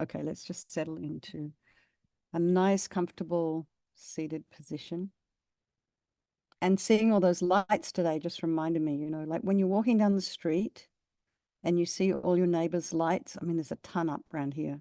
Okay, let's just settle into a nice, comfortable seated position. And seeing all those lights today just reminded me, like when you're walking down the street and you see all your neighbors' lights. I mean, there's a ton up around here.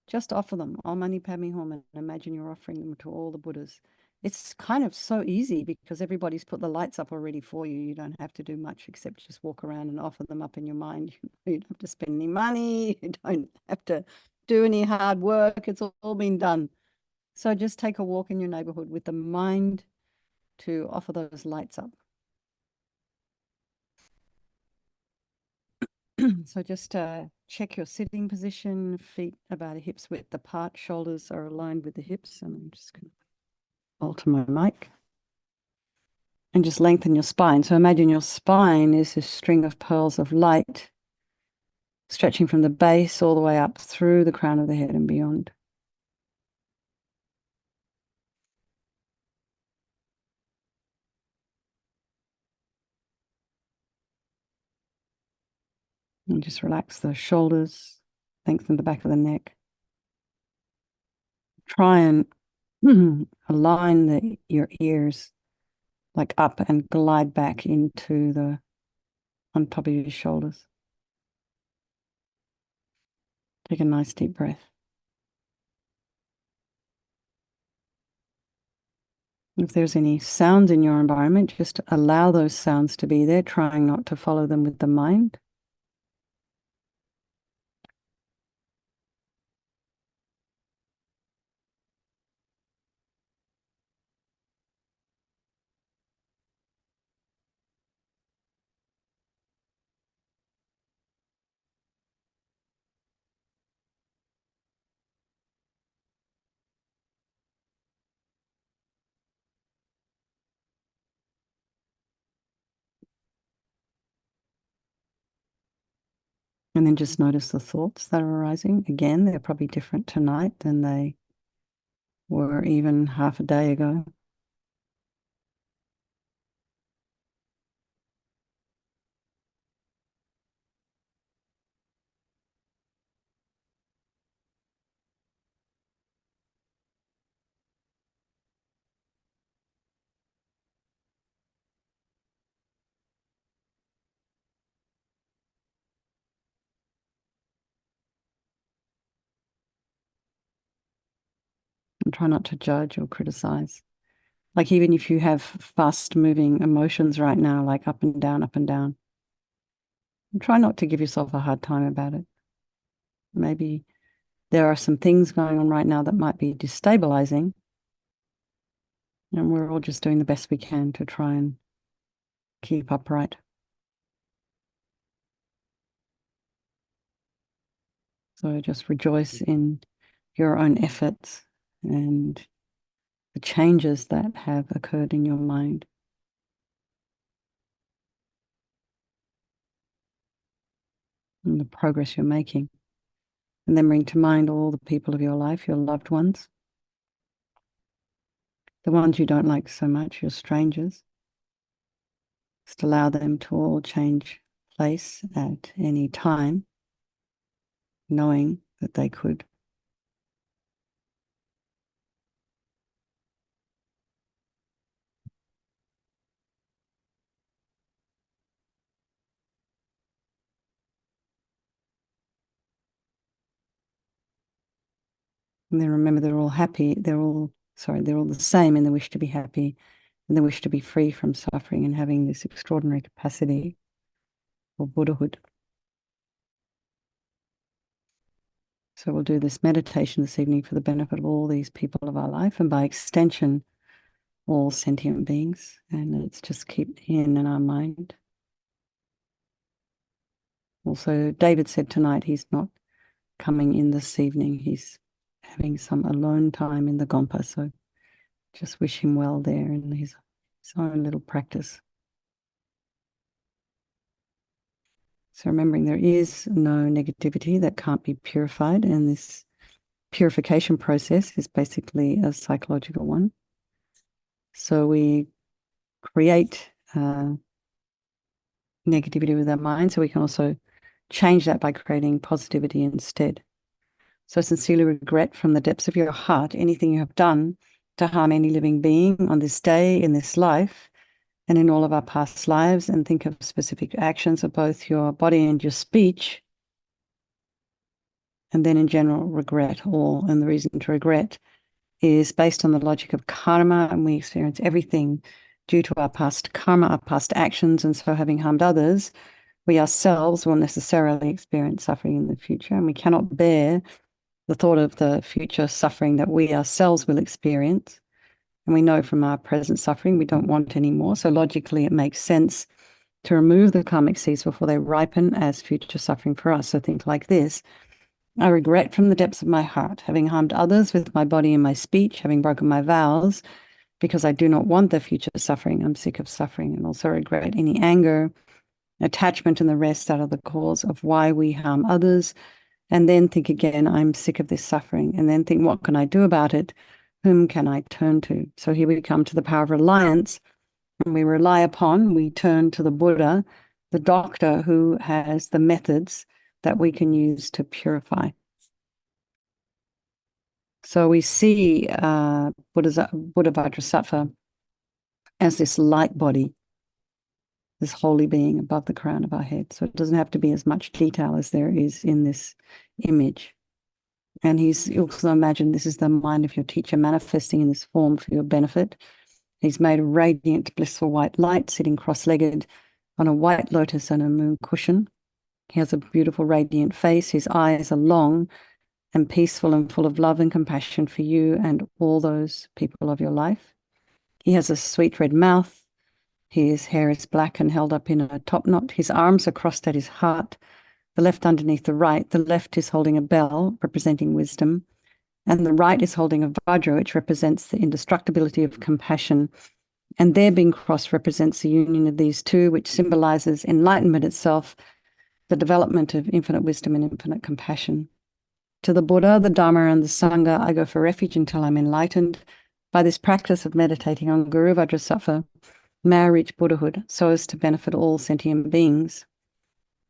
Just offer them. Om Mani Padme Hum, and imagine you're offering them to all the Buddhas. It's kind of so easy because everybody's put the lights up already for you. You don't have to do much except just walk around and offer them up in your mind. You don't have to spend any money. You don't have to do any hard work. It's all been done. So just take a walk in your neighborhood with the mind to offer those lights up. So just check your sitting position, feet about a hip's width apart, shoulders are aligned with the hips. And I'm just going to alter my mic. And just lengthen your spine. So imagine your spine is a string of pearls of light stretching from the base all the way up through the crown of the head and beyond. And just relax the shoulders, lengthen the back of the neck. Try and align your ears like up and glide back into the on top of your shoulders. Take a nice deep breath. If there's any sounds in your environment, just allow those sounds to be there, trying not to follow them with the mind. And then just notice the thoughts that are arising. Again, they're probably different tonight than they were even half a day ago. And try not to judge or criticize. Like even if you have fast moving emotions right now, like up and down, try not to give yourself a hard time about it. Maybe there are some things going on right now that might be destabilizing. And we're all just doing the best we can to try and keep upright. So just rejoice in your own efforts and the changes that have occurred in your mind. And the progress you're making. And then bring to mind all the people of your life, your loved ones, the ones you don't like so much, your strangers. Just allow them to all change place at any time, knowing that they could. And then remember they're all happy, they're all the same in the wish to be happy and the wish to be free from suffering and having this extraordinary capacity for Buddhahood. So we'll do this meditation this evening for the benefit of all these people of our life and by extension, all sentient beings. And let's just keep in our mind. Also, David said tonight he's not coming in this evening. He's having some alone time in the Gompa. So just wish him well there in his own little practice. So remembering there is no negativity that can't be purified, and this purification process is basically a psychological one. So we create negativity with our mind, so we can also change that by creating positivity instead. So sincerely regret from the depths of your heart anything you have done to harm any living being on this day, in this life, and in all of our past lives, and think of specific actions of both your body and your speech. And then in general, regret all. And the reason to regret is based on the logic of karma, and we experience everything due to our past karma, our past actions. And so having harmed others, we ourselves will necessarily experience suffering in the future, and we cannot bear the thought of the future suffering that we ourselves will experience. And we know from our present suffering we don't want any more. So logically, it makes sense to remove the karmic seeds before they ripen as future suffering for us. So think like this. I regret from the depths of my heart having harmed others with my body and my speech, having broken my vows, because I do not want the future suffering. I'm sick of suffering, and also regret any anger, attachment, and the rest that are the cause of why we harm others. And then think again, I'm sick of this suffering. And then think, what can I do about it? Whom can I turn to? So here we come to the power of reliance. And we turn to the Buddha, the doctor who has the methods that we can use to purify. So we see Buddha Vajrasattva as this light body, this holy being above the crown of our head. So it doesn't have to be as much detail as there is in this image. And you also imagine this is the mind of your teacher manifesting in this form for your benefit. He's made a radiant, blissful white light sitting cross-legged on a white lotus and a moon cushion. He has a beautiful, radiant face. His eyes are long and peaceful and full of love and compassion for you and all those people of your life. He has a sweet red mouth. His hair is black and held up in a top knot. His arms are crossed at his heart, the left underneath the right. The left is holding a bell, representing wisdom, and the right is holding a vajra, which represents the indestructibility of compassion. And their being crossed represents the union of these two, which symbolizes enlightenment itself, the development of infinite wisdom and infinite compassion. To the Buddha, the Dharma, and the Sangha, I go for refuge until I'm enlightened. By this practice of meditating on Guru Vajrasattva, may I reach Buddhahood so as to benefit all sentient beings.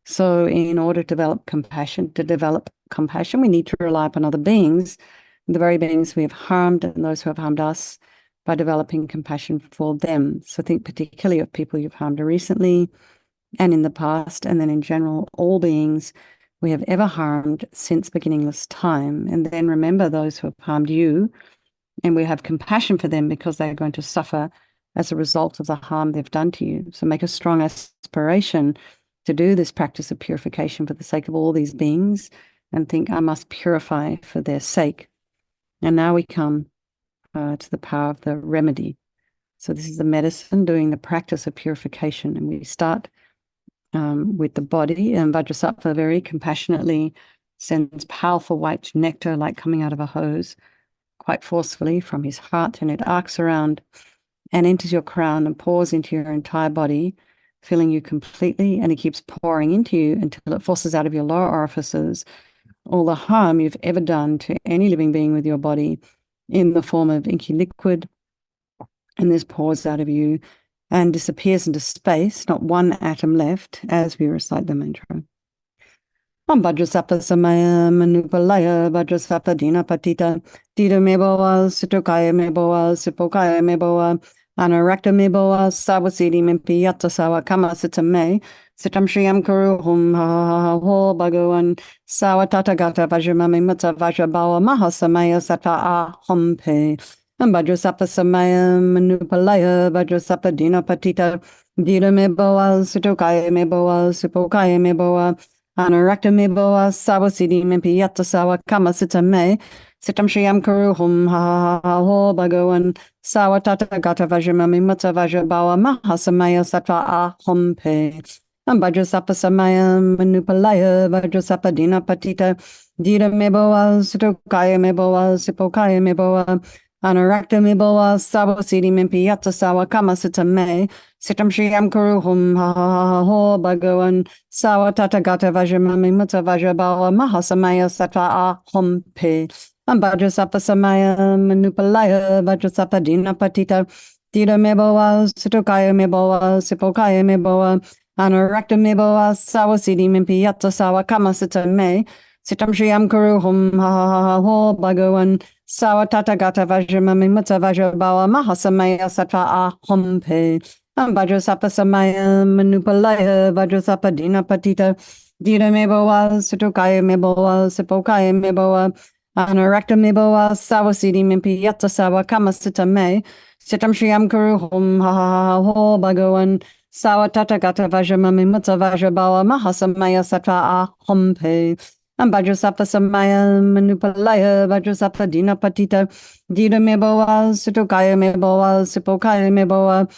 So in order to develop compassion, we need to rely upon other beings, the very beings we have harmed and those who have harmed us, by developing compassion for them. So think particularly of people you've harmed recently and in the past, and then in general, all beings we have ever harmed since beginningless time. And then remember those who have harmed you, and we have compassion for them because they're going to suffer as a result of the harm they've done to you. So make a strong aspiration to do this practice of purification for the sake of all these beings, and think, I must purify for their sake. And now we come to the power of the remedy. So this is the medicine doing the practice of purification. And we start with the body, and Vajrasattva very compassionately sends powerful white nectar like coming out of a hose quite forcefully from his heart, and it arcs around and enters your crown and pours into your entire body, filling you completely, and it keeps pouring into you until it forces out of your lower orifices all the harm you've ever done to any living being with your body in the form of inky liquid. And this pours out of you and disappears into space, not one atom left, as we recite the mantra. Om Vajrasattva Samaya Manupalaya Vajrasattva Dina Patita Dita Meboa Sutukaya Meboa Sipokaya Meboa Anarakta Meboa Sawasidi Mimpi Yatta Sawa Kama Sitame Sitam Shriyam Kuru Hum Ha Ha Ha Ho Bhagavan Sawatata Gata Vajramami Mutta Vajrabawa Mahasamaya Sata A Hompe Vajrasattva Samaya Manupalaya Vajrasattva Dina Patita Dita Meboa Sutukaya Meboa Sipokaya Meboa Anarakta Meboa Sawasidi Mimpi Yatta Sawa Kama Sitame Sitam Shriyam Kuru Hum Ha Ha Ha Ho Bhagavan Sawatata Gata Vajramami Mutta Vajrabawa Mahasamaya Sattva A Hompe Vajrasattva Samaya Manupalaya Vajrasattva Dina Patita Dita Meboa Sutukaya Meboa Sipokaya Meboa Anarakta Meboa Sawasidi Mimpi Yatta Sawa Kama Sitame Sitam Shriyam Kuru Hum Ha Ha Ha Ho Bhagavan Sawatata Gata Vajramami Mutta Vajrabawa Mahasamaya Sattva A Hompe Vajrasattva Samaya Manupalaya Vajrasattva Dina Patita Dita Meboa Sutukaya Meboa Sipokaya Meboa Anarakta Meboa Sawasidi Mimpi Yatta Sawa Kama Sitame Sitam Shriyam Kuru Hum Ha Ha Ha Ho Bhagavan Sawatata Gata Vajramami Mutta Vajrabawa Mahasamaya Sattva Ahom Pe Vajrasapa Samaya Manupalaya Vajrasapa Dina Patita Dina Meboa Sutukaya Meboa Sipokaya Meboa Anarakta Meboa Sawasidi Mimpi Yata Sawa Kamasita Me Sitam Shriyam Kuru Hum Ha Ha Ha Ho Bhagavan Sawatata Gata Vajramami Mutta Vajrabawa Mahasamaya Sattva Ahom Pe Vajrasapa Samaya Manupalaya Vajrasapa Dina Patita Dina Meboa Sutukaya Meboa Sipokaya Meboa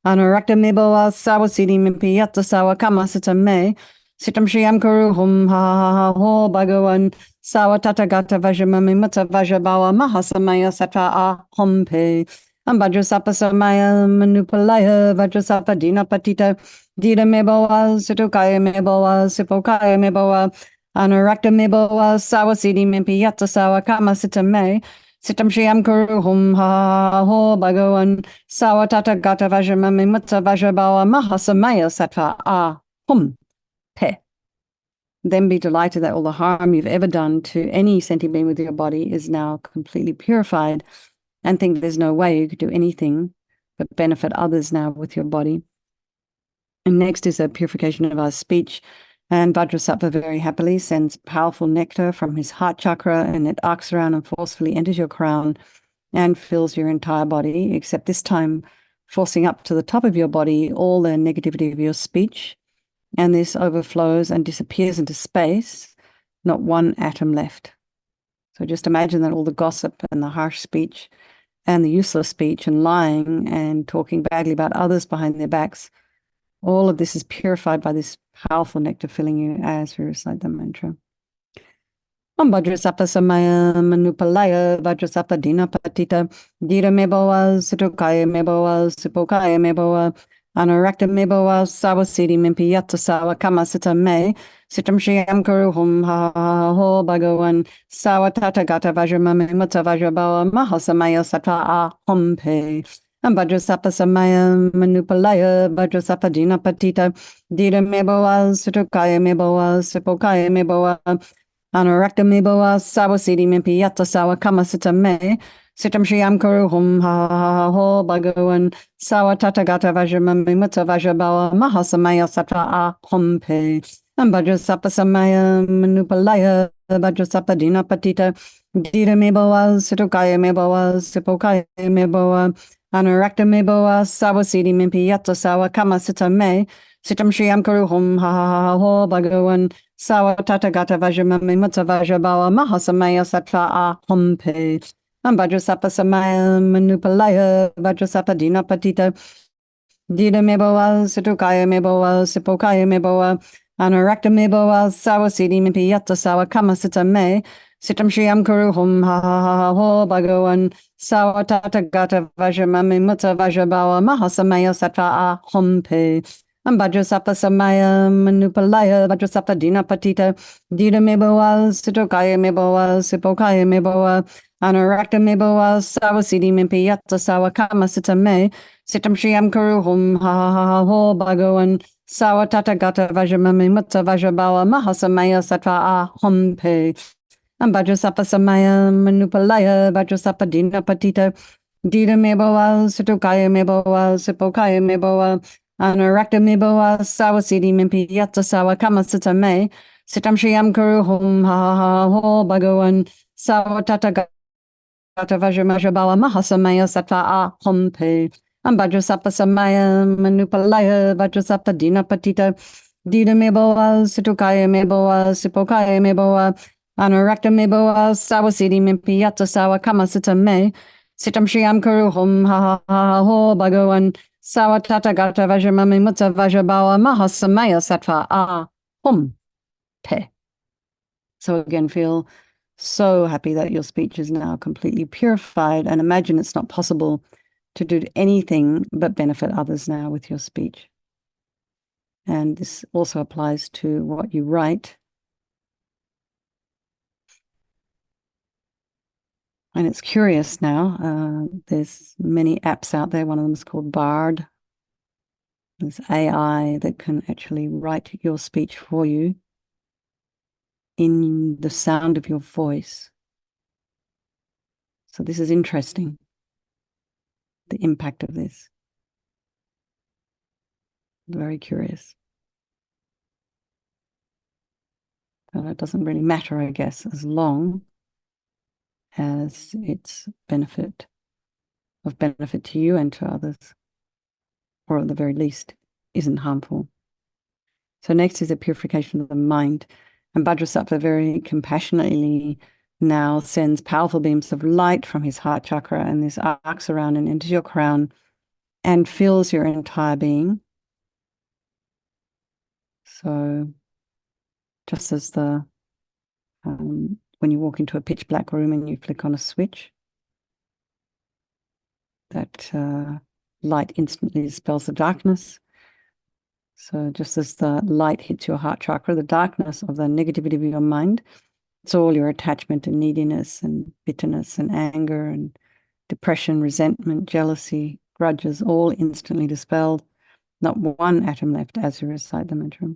Anarakta Meboa Sawasidi Mimpi Yata Sawa Kamasita Me Sitam Shriyam Kuru Hum Ha Ha Ha Ho Bhagavan Sawatata Gata Vajramami Mutta Vajrabawa Mahasamaya Sattva Ahom Pe Vajrasapa Samaya Manupalaya Vajrasapa Dina Patita Dina Meboa Sutukaya Meboa Sipokaya Meboa Anarakta Meboa Sawasidi Mimpi Yata Sawa Kamasita Me Sitam Shriyam Kuru Hum Ha Ha Ho Bhagavan Sawatata Gata Vajramami Mutta Vajrabawa Mahasamaya Sattva Ahom Pe. Then be delighted that all the harm you've ever done to any sentient being with your body is now completely purified, and think there's no way you could do anything but benefit others now with your body. And next is a purification of our speech. And Vajrasattva very happily sends powerful nectar from his heart chakra, and it arcs around and forcefully enters your crown and fills your entire body, except this time forcing up to the top of your body all the negativity of your speech. And this overflows and disappears into space, not one atom left. So just imagine that all the gossip and the harsh speech and the useless speech and lying and talking badly about others behind their backs, all of this is purified by this powerful nectar filling you as we recite the mantra. Vajrasapa Samaya Manupalaya Vajrasapa Dina Patita Dira Meboa Sutukaya Meboa Sipokaya Meboa Anarakta Meboa Sawasidi Mimpi Yata Sawa Kamasita Me Sitam Shriyam Kuru Hum Ha Ha Ho Bhagavan Sawatata Gata Vajramami Mutta Vajrabawa Mahasamaya Sattva Ahom Pe Vajrasapa Samaya Manupalaya Vajrasapa Dina Patita Dira Meboa Sutukaya Meboa Sipokaya Meboa Anarakta Meboa Sawasidi Mimpi Yata Sawa Kamasita Me Sitam Shriyam Kuru Hum Ha Ha Ho Bhagavan Sawatata Gata Vajramami Mutta Vajrabawa Mahasamaya Sattva Ahom Pe Vajrasapa Samaya Manupalaya Vajrasapa Dina Patita Dira Meboa Sutukaya Meboa Sipokaya Meboa Anarakta Meboa Sawasidi Mimpi Yata Sawa Kamasita Me Sitam Shriyam Kuru Hum Ha Ha Ho Bhagavan Sawatata Gata Vajramami Mutta Vajrabawa Mahasamaya Sattva Ahom Pe Vajrasapa Samaya Manupalaya Vajrasapa Dina Patita Dina Meboa Sutukaya Meboa Sipokaya Meboa Anarakta Meboa Sawasidi Mimpi Yata Sawa Kamasita Me Sitam Shriyam Kuru Hum Ha Ha Ho Bhagavan Sawatata Gata Vajramami Mutta Vajrabawa Mahasamaya Sattva Ahom Pe Vajrasapa Samaya Manupalaya Vajrasapa Dina Patita Dina Meboa Sutukaya Meboa Sipokaya Meboa Anarakta Meboa Sawasidi Mimpi Yata Sawa Kamasita Me Sitam Shriyam Kuru Hum Ha Ha Ho Bhagavan Sawatata Gata Vajramami Mutta Vajrabawa Mahasamaya Sattva Ahom Pe Vajrasapa Samaya Manupalaya Vajrasapa Dina Patita Dina Meboa Sutukaya Meboa Sipokaya Meboa Anarakta Meboa Sawasidi Mimpi Yata Sawa Kamasita Me Sitam Shriyam Kuru Hum Ha Ha Ho Bhagavan Sawatata Gata Vajramajabawa Mahasamaya Sattva Ahom Pe Vajrasapa Samaya Manupalaya Vajrasapa Dina Patita Dina Meboa Sutukaya Meboa Sipokaya Meboa Anarakta Meboa Sawasidi Mimpi Yata Sawa Kamasita Me Sitam Shriyam Kuru Hum Ha Ha Ho Bhagavan Sawatata Gata Vajramami Mutta Vajrabawa Mahasamaya Sattva Ahom Pe. So again, feel so happy that your speech is now completely purified, and imagine it's not possible to do anything but benefit others now with your speech. And this also applies to what you write. And it's curious now, there's many apps out there. One of them is called Bard. There's AI that can actually write your speech for you in the sound of your voice. So this is interesting, the impact of this. Very curious. And it doesn't really matter, I guess, as long as it's of benefit to you and to others, or at the very least, isn't harmful. So next is the purification of the mind. And Vajrasattva very compassionately now sends powerful beams of light from his heart chakra, and this arcs around and enters your crown and fills your entire being. So just as when you walk into a pitch black room and you flick on a switch, that light instantly dispels the darkness. So just as the light hits your heart chakra, the darkness of the negativity of your mind, it's all your attachment and neediness and bitterness and anger and depression, resentment, jealousy, grudges, all instantly dispelled. Not one atom left as you recite the mantra.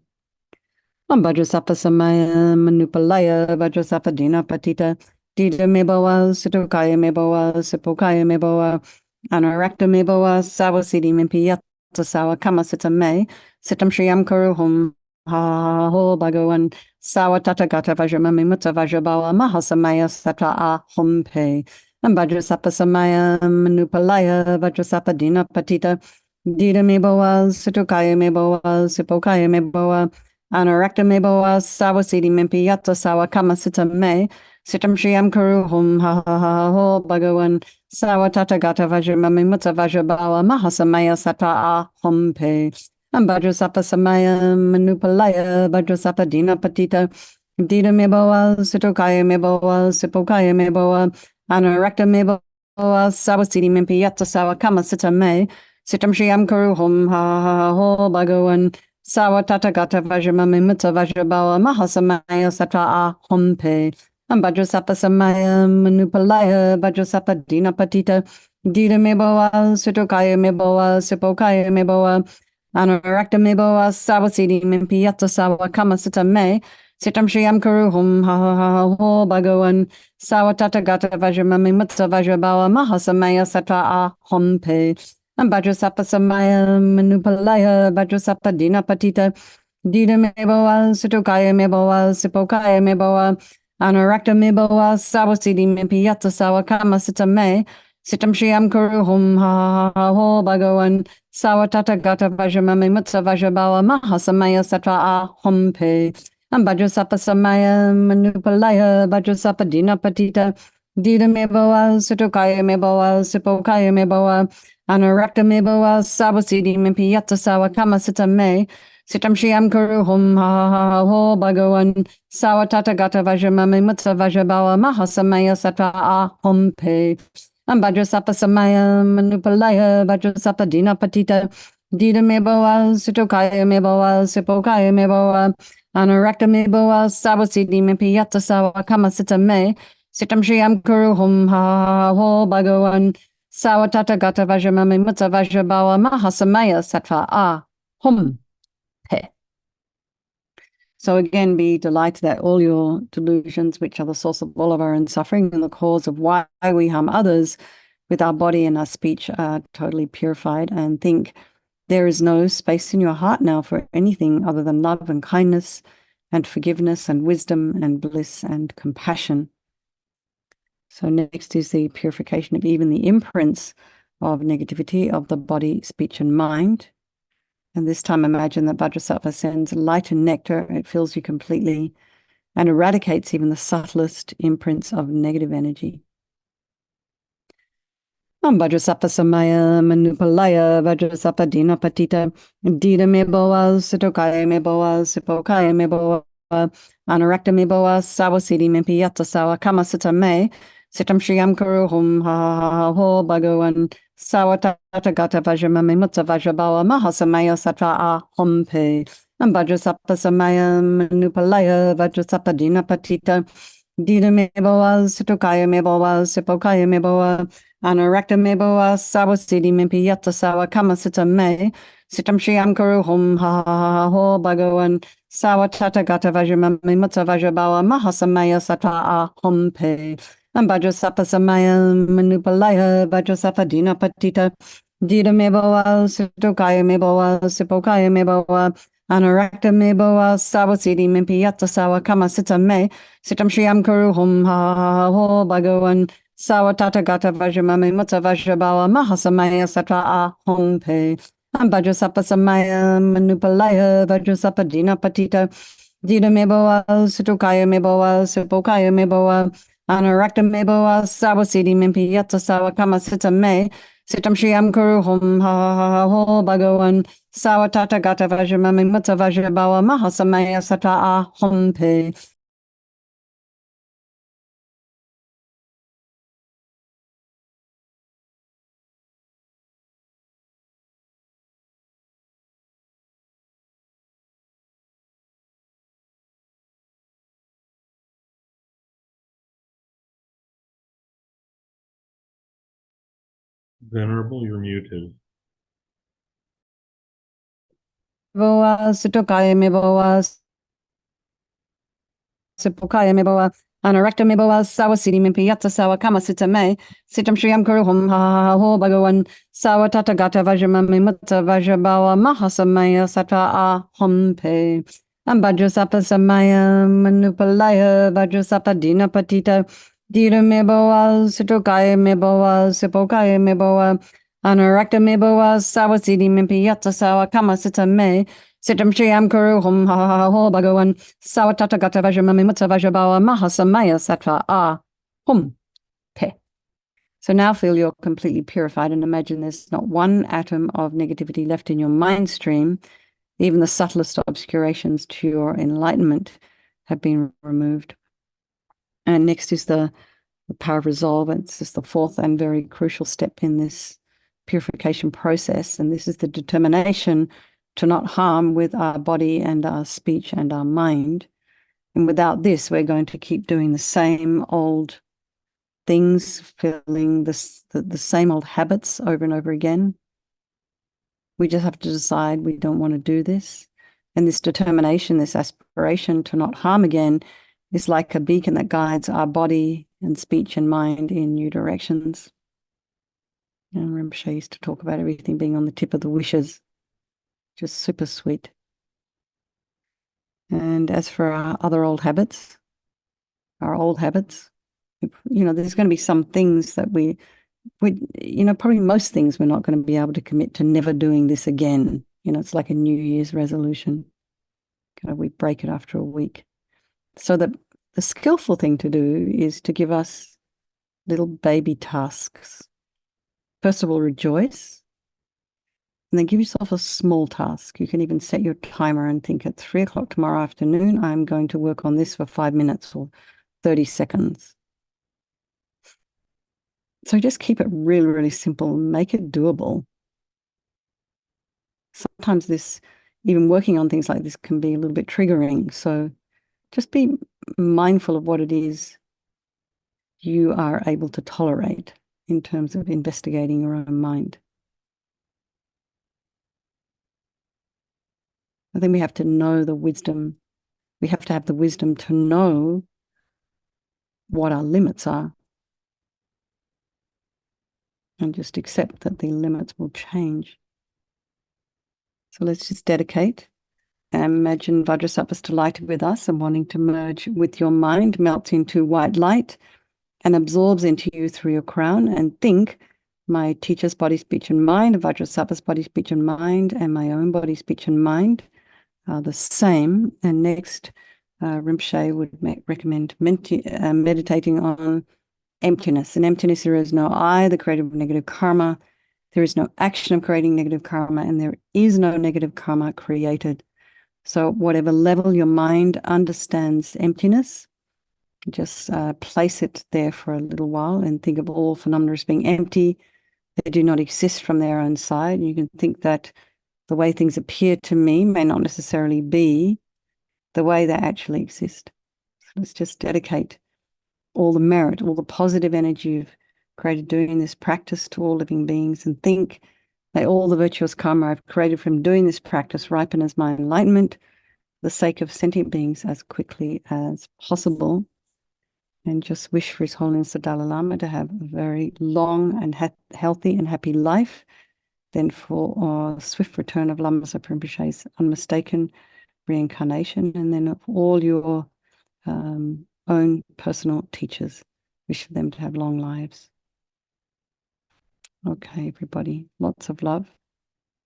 Vajrasattva samaya manupalaya Vajrasattva dina patita dita mebawa situkaya mebawa sipokaya mebawa anarakta mebawa sawasidi mimpiyata sawa kamasita me sitam shriyam karuhum ha ho bhagavan sawa tatagata vajramami mutta vajrabawa mahasamaya satra ahum pe Vajrasattva samaya manupalaya Vajrasattva dina patita dita mebawa situkaya mebawa sipokaya mebawa Anarakta meboa sawa sidi mimpi yata sawa kama sita me sitam shriyam karuhum ha ha ha ho bhagavan sawa tatagata vajramami mutta vajrabawa mahasamaya sata ahum pe Vajrasattva samaya manupalaya Vajrasattva dina patita dita meboa situkaya meboa sipokaya meboa Anarakta meboa sawa sidi mimpi yata sawa kama sita me sitam shriyam karuhum ha ha ha ho bhagavan Sawa tatagata vajramami mutta vajrabawa mahasamaya satra ahum pe Vajrasattva samaya manupalaya Vajrasattva dina patita dita meboa situkaya meboa sipokaya meboa Anarakta meboa sawasidi mimpi yata sawa kama sita me sitam shriyam karuhum ha ha ha ho bhagavan sawa tatagata vajramami mutta vajrabawa mahasamaya satra ahum pe Vajrasattva samaya manupalaya Vajrasattva dina patita dita meboa situkaya meboa sipokaya meboa anarakta meboa sawasidi mimpi yata sawa kama sita me sitam shriyam karuhum ha ha ha ho bhagavan sawa tatagata vajramami mutta vajrabawa mahasamaya satra ahum pe Vajrasattva samaya manupalaya Vajrasattva dina patita dita meboa situkaya meboa sipokaya meboa Anarakta meboa sawasidi mimpi yata sawa kama sita me sitam shriyam karuhum ha ha ha ho bhagavan sawa tatagata vajramami mutta vajrabawa mahasamaya satra ahum pe Vajrasattva samaya manupalaya Vajrasattva dina patita dita meboa situkaya meboa sipokaya meboa Anarakta meboa sawasidi mimpi yata sawa kama sita me sitam shriyam karuhum ha ha ha ho bhagavan Sawa tatagata vajramami mutta vajrabawa mahasamaya sattva ahum pe. So again, be delighted that all your delusions, which are the source of all of our own suffering and the cause of why we harm others with our body and our speech, are totally purified, and think there is no space in your heart now for anything other than love and kindness and forgiveness and wisdom and bliss and compassion. So next is the purification of even the imprints of negativity of the body, speech, and mind. And this time imagine that Vajrasattva sends light and nectar. It fills you completely and eradicates even the subtlest imprints of negative energy. Vajrasattva samaya manupalaya Vajrasattva dina patita dita meboa situkaya meboa sipokaya meboa anarakta meboa sawasidi mimpi yata sawa kama sita me sitam shriyam karuhum ha ha ha ho bhagavan sawa tatagata vajramami mutta vajrabawa mahasamaya satra ahum pe Vajrasattva samaya manupalaya Vajrasattva dina patita dita meboa situkaya meboa sipokaya meboa Anarakta meboa sawasidi mimpi yata sawa kama sita me sitam shriyam karuhum ha ha ha ho bhagavan Sawa tata gata vajramami mutsa vajrabawa mahasamaya sata ahompe. And Vajrasapa Samaya Manupalaya Vajrasapa Dina Patita Dita Meboa Sutokaya Meboa Sipokaya Meboa Anarakta Meboa Sawasidi Mimpiyata Sawa Kama Sita Me Sitam Shriam Kuru Hum Ha Ha Ha Ho Bhagawan Sawa Tata Gata Vajramami Mutta Vajrabawa Mahasamaya Satra Ahompe and Vajrasapa Samaya Manupalaya Vajrasapa Dina Patita Dita Meboa Sutokaya Meboa Sipokaya Meboa Anarakta meboa sawasidi mimpi yata sawa kama sita me sitam shriam kuru hum ha ha ha ho bhagawan sawa tata gata vajramami mutta vajrabawa mahasamaya sata ahompe. Venerable, you're muted. Meboa sutokaya meboa Sipokaya meboa Anarakta meboa sawasidi mimpi yata sawa kama sita me sitam shriam kuru hum ha ha ha ho bhagawan sawa tata gata vajramami mutta vajrabawa mahasamaya sata ahompe. And Vajrasapa Samaya Manupalaya Vajrasapa Dina Patita Dita Meboa Sutokaya Meboa Sipokaya Meboa Anarakta Meboa Sawasidi Mimpi Yata Sawa Kama Sita Me Sitam Shriam Kuru Hum Ha Ha Ha Ho Bhagawan Sawatata Gata Vajramami Mutta Vajrabawa Mahasamaya Satra Hum Pe. So now feel you're completely purified and imagine there's not one atom of negativity left in your mind stream. Even the subtlest obscurations to your enlightenment have been removed. And next is the power of resolve. It's just the fourth and very crucial step in this purification process. And this is the determination to not harm with our body and our speech and our mind. And without this, we're going to keep doing the same old things, feeling the same old habits over and over again. We just have to decide we don't want to do this. And this determination, this aspiration to not harm again is like a beacon that guides our body and speech and mind in new directions. And Rinpoche used to talk about everything being on the tip of the wishes, just super sweet. And as for our other old habits, there's going to be some things that we probably most things we're not going to be able to commit to never doing this again. It's like a New Year's resolution. We break it after a week. So the skillful thing to do is to give us little baby tasks. First of all, rejoice. And then give yourself a small task. You can even set your timer and think at 3 o'clock tomorrow afternoon, I'm going to work on this for 5 minutes or 30 seconds. So just keep it really, really simple. Make it doable. Sometimes even working on things like this can be a little bit triggering. So just be mindful of what it is you are able to tolerate in terms of investigating your own mind. I think we have to know the wisdom. We have to have the wisdom to know what our limits are and just accept that the limits will change. So let's just dedicate. Imagine Vajrasattva's delighted with us and wanting to merge with your mind, melts into white light and absorbs into you through your crown, and think, my teacher's body, speech, and mind, Vajrasattva's body, speech, and mind, and my own body, speech, and mind are the same. And next, Rinpoche would recommend meditating on emptiness. In emptiness, there is no I, the creator of negative karma. There is no action of creating negative karma, and there is no negative karma created. So whatever level your mind understands emptiness, just place it there for a little while and think of all phenomena as being empty. They do not exist from their own side. You can think that the way things appear to me may not necessarily be the way they actually exist. So let's just dedicate all the merit, all the positive energy you've created doing this practice to all living beings, and think, may all the virtuous karma I've created from doing this practice ripen as my enlightenment. the sake of sentient beings as quickly as possible, and just wish for His Holiness the Dalai Lama to have a very long and healthy and happy life. Then for swift return of Lama Zopa Rinpoche's unmistaken reincarnation, and then of all your own personal teachers. Wish for them to have long lives. Okay, everybody, lots of love.